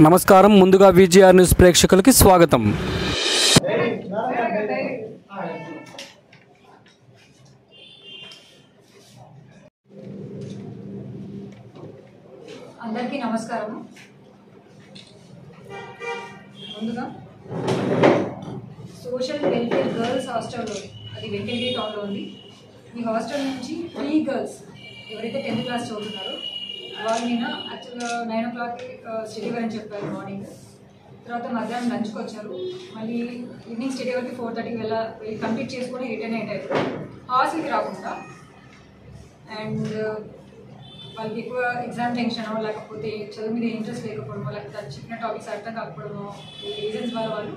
నమస్కారం. ముందుగా VGR news ప్రేక్షకులకి స్వాగతం. అందరికీ నమస్కారం. ముందుగా సోషల్ వెల్ఫేర్ గర్ల్స్ హాస్టల్లో, అది వెంకటగిరి టౌన్లో ఉంది. ఈ హాస్టల్ నుంచి 3 గర్ల్స్ ఎవరైతే 10th క్లాస్ చదువుతున్నారో వాళ్ళు నిన్న యాక్చువల్గా 9 o'clock స్టడీ అవర్ అని చెప్పారు మార్నింగ్. తర్వాత మధ్యాహ్నం లంచ్కి వచ్చారు. మళ్ళీ ఈవినింగ్ స్టడీ అవర్కి 4:30 వెళ్ళి కంప్లీట్ చేసుకొని రిటర్న్ అయ్యారు హాస్టల్కి రాకుండా. అండ్ వాళ్ళకి ఎక్కువ ఎగ్జామ్ టెన్షనో లేకపోతే చదువు మీద ఇంట్రెస్ట్ లేకపోవడమో లేకపోతే చెప్పిన టాపిక్స్ అర్థం కాకపోవడమో ఈ రీజన్స్ వల్ల వాళ్ళు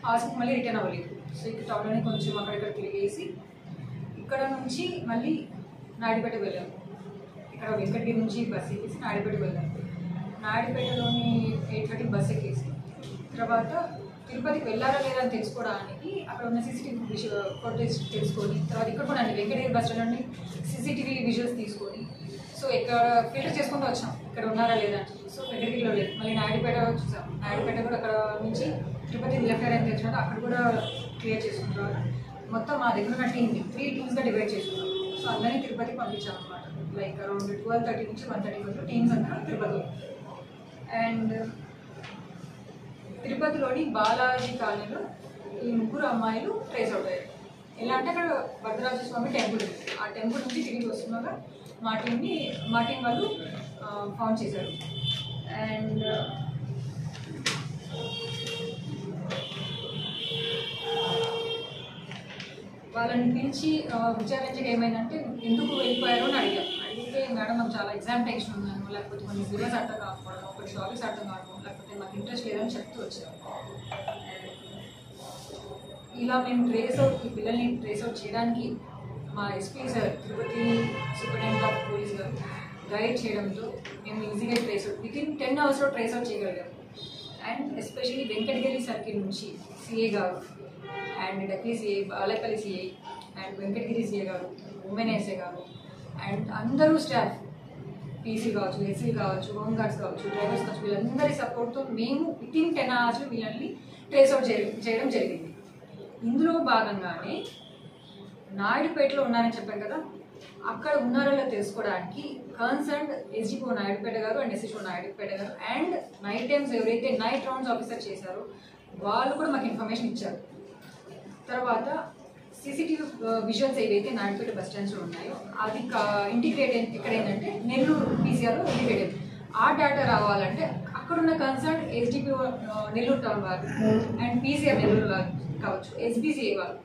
హాస్టల్కి మళ్ళీ రిటర్న్ అవ్వలేదు. సో ఇక్కడ టౌన్లోనే కొంచెం అక్కడిక్కడ తిరిగేసి ఇక్కడ నుంచి మళ్ళీ నాయుడుపేట వెళ్ళాము. ఇక్కడ వెంకటగిరి నుంచి బస్ ఎక్కేసి నాయుడుపేట వెళ్ళాము. నాయుడుపేటలోని 8:30 బస్ ఎక్కేసి తర్వాత తిరుపతికి వెళ్ళారా లేదా అని తెలుసుకోవడానికి అక్కడ ఉన్న CCTV ఫోటోస్ తెలుసుకొని, తర్వాత ఇక్కడ కూడా అండి వెంకటగిరి బస్ స్టాండ్ నుండి CCTV విజువల్స్ తీసుకొని సో ఇక్కడ ఫిల్టర్ చేసుకుంటూ వచ్చాం ఇక్కడ ఉన్నారా లేదా అని. సో వెంకటగిరిలో లేదు. మళ్ళీ నాయుడుపేట చూసాం. నాయుడుపేట కూడా అక్కడ నుంచి తిరుపతి లెఫ్ట్ అని తెలిసినట్టు అక్కడ కూడా క్లియర్ చేసుకుంటారు. మొత్తం మా దగ్గర ఉన్న టీమ్ని 3 టీమ్స్గా డివైడ్ చేసుకున్నాం. సో అందరినీ తిరుపతికి పంపించాం అనమాట. లైక్ అరౌండ్ 12:30 నుంచి 1:30 వరకు టీమ్స్ అంతా తిరుపతిలో. అండ్ తిరుపతిలోని బాలాజీ కాలనీలో ఈ 3 అమ్మాయిలు ట్రేస్ అవుట్ అయ్యారు. ఎలా అంటే అక్కడ వరదరాజ స్వామి టెంపుల్ ఉంది. ఆ టెంపుల్ నుంచి తిరిగి వస్తున్నాక మా టీం వాళ్ళు ఫౌండ్ చేశారు. అండ్ వాళ్ళని పిలిచి విచారించగా ఏమైందంటే ఎందుకు వెళ్ళిపోయారో అని అడిగారు. అడిగితే మేడం మాకు చాలా ఎగ్జామ్ టెన్షన్ ఉన్నాను, లేకపోతే కొన్ని సిలబస్ అర్థం కాకపోవడం, కొన్ని టాపిక్స్ అర్థం కావడం, లేకపోతే మాకు ఇంట్రెస్ట్ లేదని చెప్తూ వచ్చారు. ఇలా మేము ఈ పిల్లల్ని ట్రేస్ అవుట్ చేయడానికి మా SP sir Tirupati superintendent of police గారు గైడ్ చేయడంతో మేము ఈజీగా trace out within 10 hours trace out చేయగలిగాము. అండ్ ఎస్పెషల్లీ వెంకటగిరి సర్కిల్ నుంచి సిఏ గారు and Dakkili CA, Balepalli CA and Venkatagiri CA గారు, ఉమెన్ ఎస్ఏ గారు అండ్ అందరూ స్టాఫ్, పీసీ కావచ్చు, ఎస్సీ కావచ్చు, హోమ్ గార్డ్స్ కావచ్చు, డ్రైవర్స్ కావచ్చు, వీళ్ళందరి సపోర్ట్తో మేము వితిన్ 10 hours వీళ్ళని ట్రేస్ అవుట్ చేయడం జరిగింది. ఇందులో భాగంగానే నాయుడుపేటలో ఉన్నారని చెప్పాను కదా, అక్కడ ఉన్నారో తెలుసుకోవడానికి కన్సర్న్ ఎస్డిపో నాయుడుపేట గారు అండ్ ఎస్ఎస్ఓ నాయుడుపేట గారు అండ్ నైట్ టైమ్స్ ఎవరైతే నైట్ రౌండ్స్ ఆఫీసర్ చేశారో వాళ్ళు కూడా మాకు ఇన్ఫర్మేషన్ ఇచ్చారు. తర్వాత CCTV విజువల్స్ ఏవైతే నాయుడుపేట బస్ స్టాండ్స్లో ఉన్నాయో అది ఇంటిగ్రేట్ ఇక్కడ ఏంటంటే నెల్లూరు PCR ఇంటిగ్రేటెడ్. ఆ డేటా రావాలంటే అక్కడున్న కన్సర్న్ ఎస్డిపో నెల్లూరు టౌన్ వారు అండ్ PCR నెల్లూరు వారు కావచ్చు, SBCA వాళ్ళు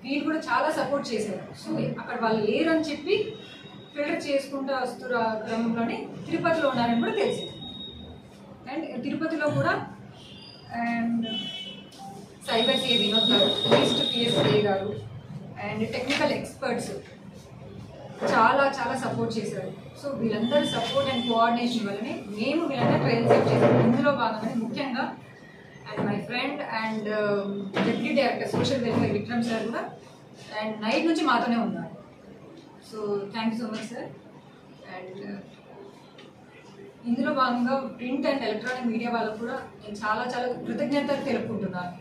వీళ్ళు కూడా చాలా సపోర్ట్ చేశారు. సో అక్కడ వాళ్ళు లేరని చెప్పి ఫిల్టర్ చేసుకుంటూ వస్తున్న క్రమంలోనే తిరుపతిలో ఉన్నారని కూడా తెలిసింది. అండ్ తిరుపతిలో కూడా అండ్ సైబర్ సిఏ వినోద్ గారు, ఈస్ట్ PSA గారు అండ్ టెక్నికల్ ఎక్స్పర్ట్స్ చాలా సపోర్ట్ చేశారు. సో వీళ్ళందరూ సపోర్ట్ అండ్ కోఆర్డినేషన్ వల్లనే మేము వీళ్ళందరూ ట్రయల్ సేవ్ చేశాము. ఇందులో భాగంగానే ముఖ్యంగా and my friend and deputy director social welfare Vikram sir కూడా అండ్ నైట్ నుంచి మాతోనే ఉన్నారు. So thank you so much sir. And ఇందులో భాగంగా ప్రింట్ అండ్ ఎలక్ట్రానిక్ మీడియా వాళ్ళకు కూడా నేను చాలా కృతజ్ఞతలు తెలుపుకుంటున్నాను.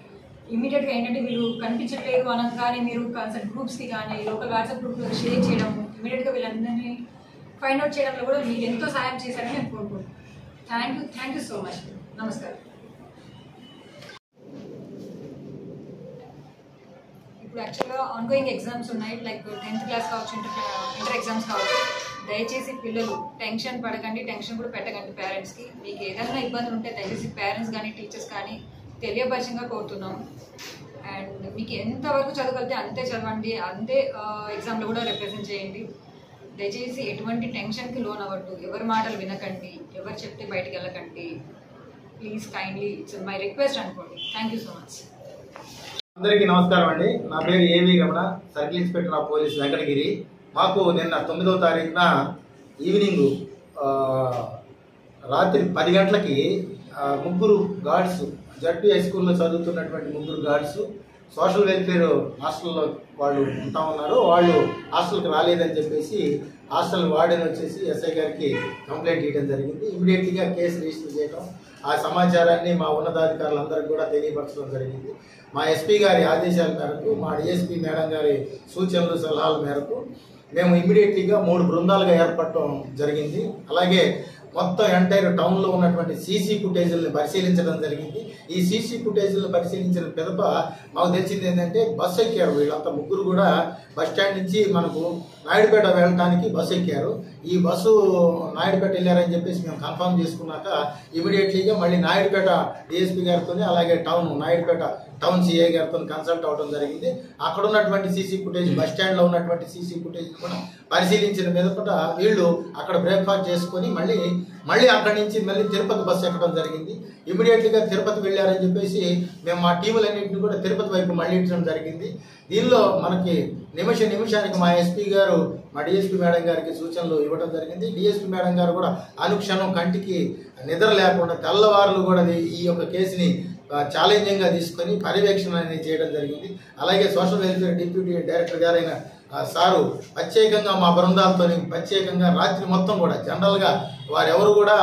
ఇమీడియట్గా ఏంటంటే వీళ్ళు కనిపించట్లేదు అనగానే మీరు కన్సర్ట్ గ్రూప్స్కి కానీ లోకల్ వాట్సాప్ గ్రూప్లో షేర్ చేయడం, ఇమీడియట్గా వీళ్ళందరినీ ఫైండ్ అవుట్ చేయడంలో కూడా మీరు ఎంతో సాయం చేశారని నేను కోరుకుంటున్నాను. Thank you so much. నమస్కారం. ఇప్పుడు యాక్చువల్గా ఆన్గోయింగ్ ఎగ్జామ్స్ ఉన్నాయి, లైక్ 10th క్లాస్ కావచ్చు, ఇంటర్ ఎగ్జామ్స్ కావచ్చు. దయచేసి పిల్లలు టెన్షన్ పడకండి, టెన్షన్ కూడా పెట్టకండి. పేరెంట్స్కి మీకు ఏదైనా ఇబ్బందులు ఉంటే దయచేసి పేరెంట్స్ కానీ టీచర్స్ కానీ తెలియపరిచంగా కోరుతున్నాము. అండ్ మీకు ఎంతవరకు చదవగలిగితే అంతే చదవండి, అంతే ఎగ్జామ్లో కూడా రిప్రజెంట్ చేయండి. దయచేసి ఎటువంటి టెన్షన్కి లోన్ అవ్వద్దు, ఎవరి మాటలు వినకండి, ఎవరు చెప్తే బయటికి వెళ్ళకండి. Please kindly it's my request అనుకోండి. Thank you so much. అందరికీ నమస్కారం అండి. నా పేరు A V Ramana, circle inspector of police Venkatagiri. మాకు నిన్న 9వ తారీఖున ఈవినింగ్ రాత్రి 10 గంటలకి 3 గార్డ్స్, జడ్పీ హై స్కూల్లో చదువుతున్నటువంటి 3 గార్డ్స్ సోషల్ వెల్ఫేర్ హాస్టల్లో వాళ్ళు ఉంటా ఉన్నారు. వాళ్ళు హాస్టల్కి రాలేదని చెప్పేసి హాస్టల్ వార్డెన్ వచ్చేసి ఎస్ఐ గారికి కంప్లైంట్ ఇవ్వడం జరిగింది. ఇమీడియట్గా కేసు రిజిస్టర్ చేయడం, ఆ సమాచారాన్ని మా ఉన్నతాధికారులందరికీ కూడా తెలియపరచడం జరిగింది. మా ఎస్పీ గారి ఆదేశాల మేరకు, మా డిఎస్పీ మేడం గారి సూచనలు సలహాల మేరకు మేము ఇమ్మీడియట్లీగా 3 బృందాలుగా ఏర్పడటం జరిగింది. అలాగే మొత్తం ఎంటైర్ టౌన్లో ఉన్నటువంటి సీసీ ఫుటేజీలను పరిశీలించడం జరిగింది. ఈ సీసీ ఫుటేజీలను పరిశీలించిన పిదప మాకు తెలిసింది ఏంటంటే బస్సు ఎక్కారు వీళ్ళంతా ముగ్గురు కూడా. బస్ స్టాండ్ నుంచి మనకు నాయుడుపేట వెళ్ళడానికి బస్సు ఎక్కారు. ఈ బస్సు నాయుడుపేట వెళ్ళారని చెప్పేసి మేము కన్ఫర్మ్ చేసుకున్నాక ఇమీడియట్లీగా మళ్ళీ నాయుడుపేట డిఎస్పీ గారితో అలాగే నాయుడుపేట టౌన్ సిఐ గారితో కన్సల్ట్ అవ్వడం జరిగింది. అక్కడ ఉన్నటువంటి సీసీ ఫుటేజ్, బస్ స్టాండ్లో ఉన్నటువంటి సీసీ ఫుటేజ్ కూడా పరిశీలించిన మీదట వీళ్ళు అక్కడ బ్రేక్ఫాస్ట్ చేసుకొని మళ్ళీ అక్కడి నుంచి మళ్ళీ తిరుపతి బస్సు ఎక్కడం జరిగింది. ఇమీడియట్లీగా తిరుపతి వెళ్ళారని చెప్పేసి మేము మా టీములన్నింటినీ కూడా తిరుపతి వైపు మళ్ళించడం జరిగింది. దీనిలో మనకి నిమిషానికి మా ఎస్పీ గారు మా డిఎస్పీ మేడం గారికి సూచనలు ఇవ్వడం జరిగింది. డిఎస్పీ మేడం గారు కూడా అనుక్షణం కంటికి నిద్ర లేకుండా తెల్లవారులు కూడా ఈ యొక్క కేసుని ఛాలెంజింగ్గా తీసుకొని పర్యవేక్షణ అనేది చేయడం జరిగింది. అలాగే సోషల్ వెల్ఫేర్ డిప్యూటీ డైరెక్టర్ గారైన సారు ప్రత్యేకంగా మా బృందాలతో ప్రత్యేకంగా రాత్రి మొత్తం కూడా జనరల్గా వారెవరు కూడా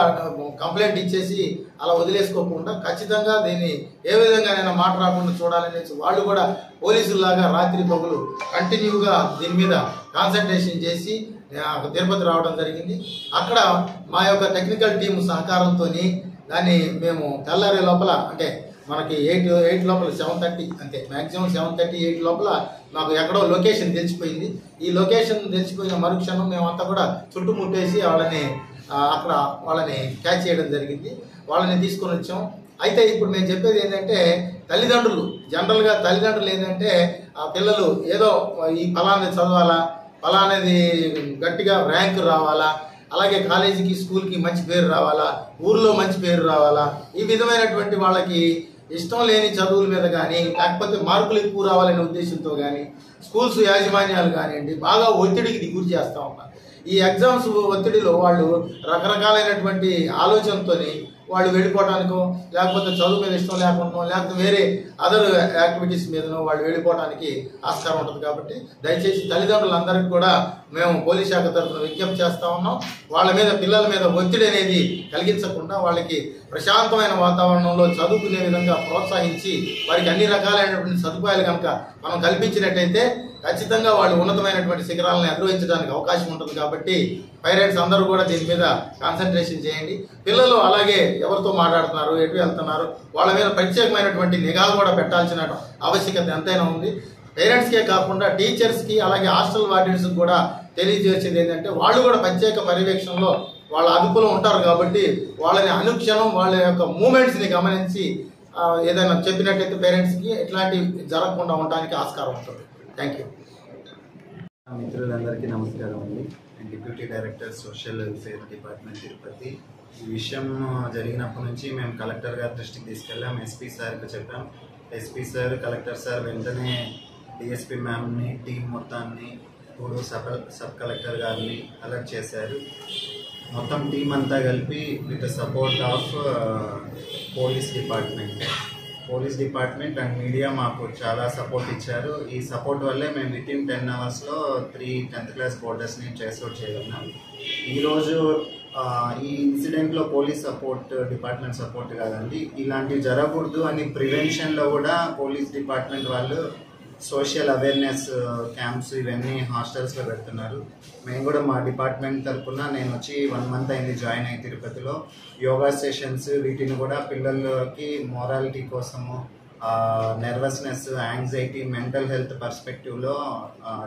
కంప్లైంట్ ఇచ్చేసి అలా వదిలేసుకోకుండా ఖచ్చితంగా దీన్ని ఏ విధంగానైనా మాట రాకుండా చూడాలనేసి వాళ్ళు కూడా పోలీసుల్లాగా రాత్రి పగులు కంటిన్యూగా దీని మీద కాన్సన్ట్రేషన్ చేసి తిరుపతి రావడం జరిగింది. అక్కడ మా యొక్క టెక్నికల్ టీం సహకారంతో దాన్ని మేము తెల్లారే లోపల అంటే మనకి 8 లోపల 7:30 అంతే, మ్యాక్సిమం 7:30 8 లోపల మాకు ఎక్కడో లొకేషన్ తెలిసిపోయింది. ఈ లొకేషన్ తెలిసిపోయిన మరుక్షణం మేమంతా కూడా చుట్టుముట్టేసి వాళ్ళని క్యాచ్ చేయడం జరిగింది. వాళ్ళని తీసుకొని వచ్చాం. అయితే ఇప్పుడు మేము చెప్పేది ఏంటంటే తల్లిదండ్రులు జనరల్గా ఏంటంటే ఆ పిల్లలు ఏదో ఈ ఫలాన్ని చదవాలా, ఫలానేది గట్టిగా ర్యాంక్ రావాలా, అలాగే కాలేజీకి స్కూల్కి మంచి పేరు రావాలా, ఊర్లో మంచి పేరు రావాలా, ఈ విధమైనటువంటి వాళ్ళకి ఇష్టం లేని చదువుల మీద కానీ లేకపోతే మార్కులు ఎక్కువ రావాలనే ఉద్దేశంతో కానీ స్కూల్స్ యాజమాన్యాలు కానివ్వండి బాగా ఒత్తిడికి గురి చేస్తూ ఉన్నారు. ఈ ఎగ్జామ్స్ ఒత్తిడిలో వాళ్ళు రకరకాలైనటువంటి ఆలోచనతో వాళ్ళు వెళ్ళిపోవడానికో లేకపోతే చదువు మీద ఇష్టం లేకుండా లేకపోతే వేరే అదర్ యాక్టివిటీస్ మీదనో వాళ్ళు వెళ్ళిపోవడానికి ఆస్కారం ఉంటుంది. కాబట్టి దయచేసి తల్లిదండ్రులందరికీ కూడా మేము పోలీస్ శాఖ తరఫున విజ్ఞప్తి చేస్తూ ఉన్నాం. వాళ్ళ మీద పిల్లల మీద ఒత్తిడి అనేది కలిగించకుండా వాళ్ళకి ప్రశాంతమైన వాతావరణంలో చదువుకునే విధంగా ప్రోత్సహించి వారికి అన్ని రకాలైనటువంటి సదుపాయాలు కనుక మనం కల్పించినట్టయితే ఖచ్చితంగా వాళ్ళు ఉన్నతమైనటువంటి శిఖరాలను అధిరోహించడానికి అవకాశం ఉంటుంది. కాబట్టి పేరెంట్స్ అందరూ కూడా దీని మీద కాన్సన్ట్రేషన్ చేయండి. పిల్లలు అలాగే ఎవరితో మాట్లాడుతున్నారు, ఎటు వెళ్తున్నారు, వాళ్ళ మీద ప్రత్యేకమైనటువంటి నిఘా కూడా పెట్టాల్సిన ఆవశ్యకత ఎంతైనా ఉంది. పేరెంట్స్కే కాకుండా టీచర్స్కి అలాగే హాస్టల్ వార్డెన్స్కి కూడా తెలియజేసేది ఏంటంటే వాళ్ళు కూడా ప్రత్యేక పర్యవేక్షణలో వాళ్ళ అదుపులో ఉంటారు. కాబట్టి వాళ్ళని అనుక్షణం వాళ్ళ యొక్క మూమెంట్స్ని గమనించి ఏదైనా చెప్పినట్టయితే పేరెంట్స్కి ఎట్లాంటివి జరగకుండా ఉండడానికి ఆస్కారం ఉంటుంది. Thank you. మిత్రులందరికీ నమస్కారం అండి. Deputy director social welfare department Tirupati. ఈ విషయం జరిగినప్పటి నుంచి మేము కలెక్టర్ గారి దృష్టికి తీసుకెళ్ళాం, ఎస్పీ సార్కి చెప్పాం. ఎస్పీ సార్, కలెక్టర్ సార్ వెంటనే డిఎస్పీ మ్యామ్ని, టీం మొత్తాన్ని, ఇప్పుడు సబ్ కలెక్టర్ గారిని అలర్ట్ చేశారు. మొత్తం టీం అంతా కలిపి with support of police department and media మాకు చాలా సపోర్ట్ ఇచ్చారు. ఈ సపోర్ట్ వల్లే మేము వితిన్ 10 అవర్స్లో 3 10th క్లాస్ బోర్డర్స్ని ట్రేస్ అవుట్ చేయగలిగినాం. ఈరోజు ఈ ఇన్సిడెంట్లో పోలీస్ డిపార్ట్మెంట్ సపోర్ట్ కాదండి, ఇలాంటివి జరగకూడదు అని ప్రివెన్షన్లో కూడా పోలీస్ డిపార్ట్మెంట్ వాళ్ళు సోషల్ అవేర్నెస్ క్యాంప్స్ ఇవన్నీ హాస్టల్స్లో పెడుతున్నారు. మేము కూడా మా డిపార్ట్మెంట్ తరఫున నేను వచ్చి 1 month అయింది జాయిన్ అయ్యి తిరుపతిలో. యోగా సెషన్స్ వీటిని కూడా పిల్లలకి మోరాలిటీ కోసము, నర్వస్నెస్, యాంగ్జైటీ, మెంటల్ హెల్త్ పర్స్పెక్టివ్లో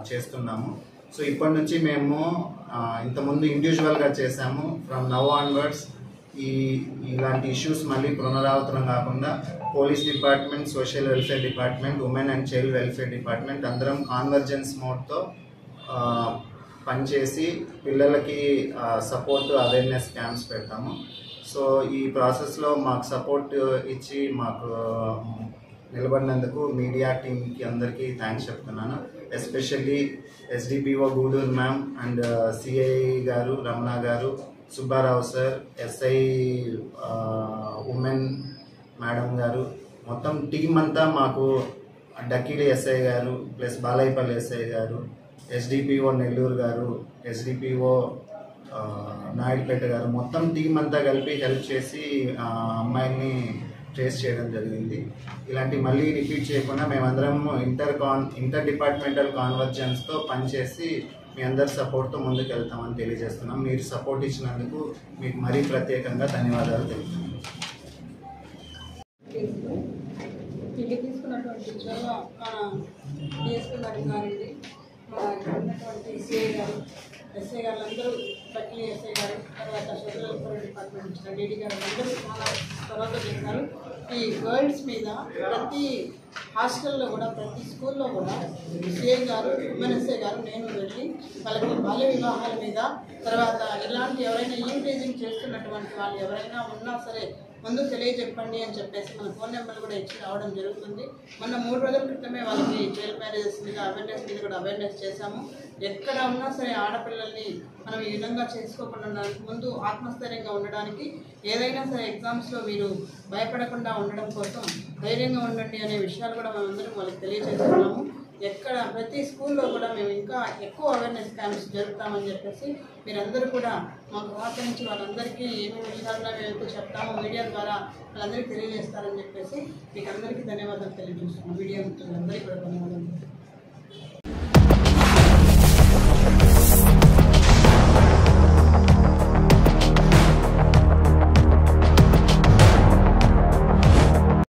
చేస్తున్నాము. సో ఇప్పటి నుంచి మేము ఇంతకుముందు ఇండివిజువల్గా చేసాము. ఫ్రమ్ నవ్ ఆన్వర్డ్స్ ఇలాంటి ఇష్యూస్ మళ్ళీ పునరావృతం కాకుండా police department, social welfare department, women and child welfare department అందరం కాన్వర్జెన్స్ మోడ్తో పనిచేసి పిల్లలకి సపోర్ట్ అవేర్నెస్ క్యాంప్స్ పెడతాము. సో ఈ ప్రాసెస్లో మాకు సపోర్ట్ ఇచ్చి మాకు నిలబడినందుకు మీడియా టీంకి అందరికీ థ్యాంక్స్ చెప్తున్నాను. Especially SDPO Gudur ma'am and CI గారు, రమణ గారు, Subbarao sir, SI women madam గారు, మొత్తం టీం అంతా మాకు, డక్కిలి ఎస్ఐ గారు ప్లస్ బాలయ్యపల్లి ఎస్ఐ గారు, ఎస్డిపిఓ నెల్లూరు గారు, ఎస్డిపిఓ నాయుడుపేట గారు మొత్తం టీం అంతా కలిపి హెల్ప్ చేసి అమ్మాయిని ట్రేస్ చేయడం జరిగింది. ఇలాంటి మళ్ళీ రిపీట్ చేయకుండా మేమందరం ఇంటర్ డిపార్ట్మెంటల్ కాన్వర్జెన్స్తో పనిచేసి మీ అందరి సపోర్ట్తో ముందుకు వెళ్తామని తెలియజేస్తున్నాం. మీరు సపోర్ట్ ఇచ్చినందుకు మీకు మరీ ప్రత్యేకంగా ధన్యవాదాలు తెలుపుతున్నాం. ఇంటికి తీసుకున్నటువంటి చొరవ డిఎస్పీ మేడం గారండి, మన ఉన్నటువంటి సిఐ గారు, ఎస్ఐ గారు అందరూ, బట్లీ ఎస్ఐ గారు, తర్వాత సోషల్ వెల్ఫేర్ డిపార్ట్మెంట్ ఇచ్చిన డీడీ గారు అందరూ చాలా చొరవతో చేశారు. ఈ గర్ల్స్ మీద ప్రతి హాస్టల్లో కూడా, ప్రతి స్కూల్లో కూడా సిఐ గారు, ఉమెన్ ఎస్ఐ గారు, నేను వెళ్ళి వాళ్ళకి బాల్య వివాహాల మీద, తర్వాత ఇలాంటి ఎవరైనా ఈవ్టీజింగ్ చేస్తున్నటువంటి వాళ్ళు ఎవరైనా ఉన్నా సరే ముందు తెలియజెప్పండి అని చెప్పేసి మన ఫోన్ నెంబర్ కూడా ఇచ్చి రావడం జరుగుతుంది. మొన్న 3 రోజుల క్రితమే వాళ్ళకి చైల్డ్ మ్యారేజెస్ మీద అవేర్నెస్ మీద కూడా అవేర్నెస్ చేశాము. ఎక్కడ ఉన్నా సరే ఆడపిల్లల్ని మనం ఈ విధంగా చేసుకోకుండా ముందు ఆత్మస్థైర్యంగా ఉండడానికి, ఏదైనా సరే ఎగ్జామ్స్లో మీరు భయపడకుండా ఉండడం కోసం ధైర్యంగా ఉండండి అనే విషయాలు కూడా మేమందరం వాళ్ళకి తెలియజేస్తున్నాము. ఎక్కడ ప్రతి స్కూల్లో కూడా మేము ఇంకా ఎక్కువ అవేర్నెస్ క్యాంప్స్ జరుపుతామని చెప్పేసి మీరందరూ కూడా మాకు సహకరించి వాళ్ళందరికీ ఏమేమి విషయాల్లో మేము ఎక్కువ చెప్తామో మీడియా ద్వారా వాళ్ళందరికీ తెలియజేస్తారని చెప్పేసి మీకు అందరికీ ధన్యవాదాలు తెలియజేస్తున్నాం. మీడియా మిత్రులందరికీ కూడా ధన్యవాదాలు.